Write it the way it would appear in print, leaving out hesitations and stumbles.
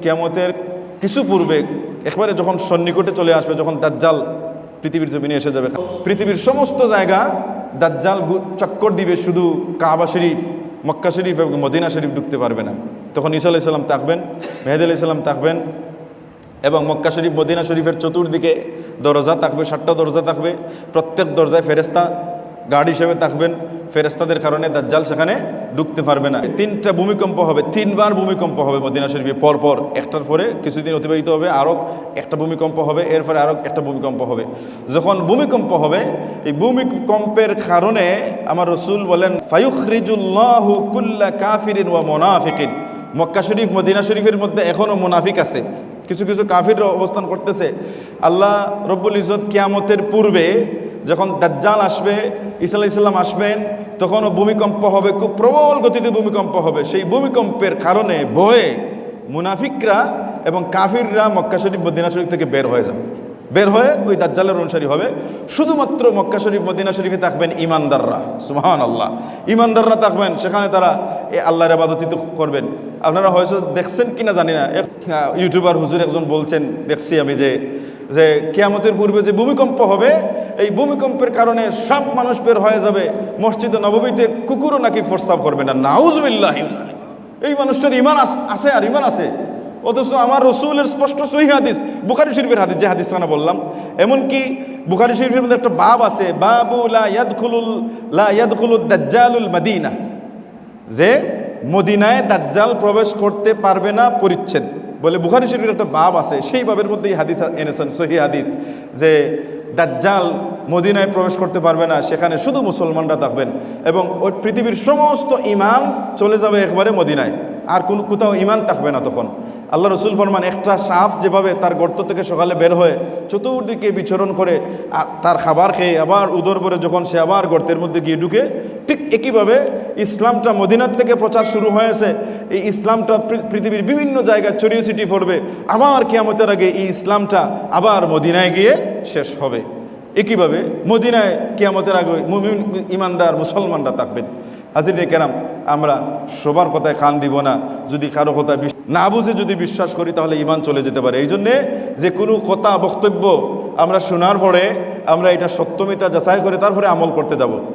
কিয়ামতের কিছু পূর্বে একবারে যখন সন্নিকটে চলে আসবে, যখন দাজ্জাল পৃথিবীর জমিনে এসে যাবে, পৃথিবীর সমস্ত জায়গা দাজ্জাল চক্কর দিবে, শুধু কাবা শরীফ, মক্কা শরীফ এবং মদিনা শরীফ ঢুকতে পারবে না। তখন ঈসা আলাইহিস সালাম থাকবেন, মেহেদী আলাইহিস সালাম থাকবেন, এবং মক্কা শরীফ মদিনা শরীফের চতুর্দিকে দরজা থাকবে, 7টা দরজা থাকবে। প্রত্যেক দরজায় ফেরেশতা গার্ড হিসেবে থাকবেন। ফেরেশতাদের কারণে দাজ্জাল সেখানে ঢুকতে পারবে না। 3টা ভূমিকম্প হবে, 3বার ভূমিকম্প হবে মদিনা শরীফে পরপর, একটার পরে কিছুদিন অতিবাহিত হবে, আরও একটা ভূমিকম্প হবে, এরপরে আরও একটা ভূমিকম্প হবে। যখন ভূমিকম্প হবে, এই ভূমিকম্পের কারণে আমার রাসূল বলেন, ফায়ুখরিজুল্লাহু কুল্লা কাফিরিন ওয়া মুনাফিকিন। মক্কা শরীফ মদিনা শরীফের মধ্যে এখনও মুনাফিক আছে, কিছু কিছু কাফির অবস্থান করতেছে। আল্লাহ রব্বুল ইজ্জত কিয়ামতের পূর্বে যখন দাজ্জাল আসবে, ঈসা আলাইহিস সালাম আসবেন, তখনও ভূমিকম্প হবে, খুব প্রবল গতিতে ভূমিকম্প হবে। সেই ভূমিকম্পের কারণে ভয়ে মুনাফিকরা এবং কাফিররা মক্কা শরীফ মদিনা শরীফ থেকে বের হয়ে যাবে, বের হয়ে ওই দাজ্জালের অনুসারী হবে। শুধুমাত্র মক্কা শরীফ মদিনা শরীফে থাকবেন ইমানদাররা, সুবহানাল্লাহ, ইমানদাররা থাকবেন সেখানে, তারা আল্লাহর ইবাদত করবেন। আপনারা হয়তো দেখছেন কিনা জানি না, এক ইউটিউবার হুজুর একজন বলছেন, দেখছি আমি, যে কিয়ামতের পূর্বে যে ভূমিকম্প হবে, এই ভূমিকম্পের কারণে সব মানুষ বের হয়ে যাবে, মসজিদে নববীতে কুকুরও নাকি প্রস্তাব করবে না। নাউজুবিল্লাহ। এই মানুষটার ইমান আছে, আর ইমান আছে, অথচ আমার রাসূলের স্পষ্ট সহিহ হাদিস, বুখারী শরীফের হাদিস, যে হাদিসটা না বললাম, এমনকি বুখারী শরীফের মধ্যে একটা বাব আছে, বাবু লা ইয়াদখুলুদ দাজ্জালুল মদিনা, যে মদিনায় দাজ্জাল প্রবেশ করতে পারবে না, পরিচ্ছেদ বলে বুখারী শরীফের একটা বাব আছে। সেই বাবের মধ্যে এই হাদিস এনেছেন, সহিহ হাদিস, যে দাজ্জাল মদিনায় প্রবেশ করতে পারবে না, সেখানে শুধু মুসলমানরা থাকবেন, এবং ওই পৃথিবীর সমস্ত ঈমান চলে যাবে একবারে মদিনায়, আর কোথাও ঈমান থাকবে না। তখন আল্লাহ রসুল ফরমান, একটা সাপ যেভাবে তার গর্ত থেকে সকালে বের হয়ে চতুর্দিকে বিচরণ করে, তার খাবার খেয়ে আবার উদর ভরে যখন সে আবার গর্তের মধ্যে গিয়ে ঢুকে, ঠিক একইভাবে ইসলামটা মদিনার থেকে প্রচার শুরু হয়েছে। এই ইসলামটা পৃথিবীর বিভিন্ন জায়গায় ছড়িয়ে ছিটিয়ে পড়বে, আবার কিয়ামতের আগে এই ইসলামটা আবার মদিনায় গিয়ে শেষ হবে। একইভাবে মদিনায় কিয়ামতের আগে মুমিন ইমানদার মুসলমানরা থাকবেন। হাজিরিনে কেরাম, আমরা সবার কথায় কান দিব না। যদি কারো কথা না বুঝে যদি বিশ্বাস করি, তাহলে ঈমান চলে যেতে পারে। এই জন্যে যে কোনো কথা বক্তব্য আমরা শোনার পরে আমরা এটা সত্যমিতা যাচাই করে তারপরে আমল করতে যাব।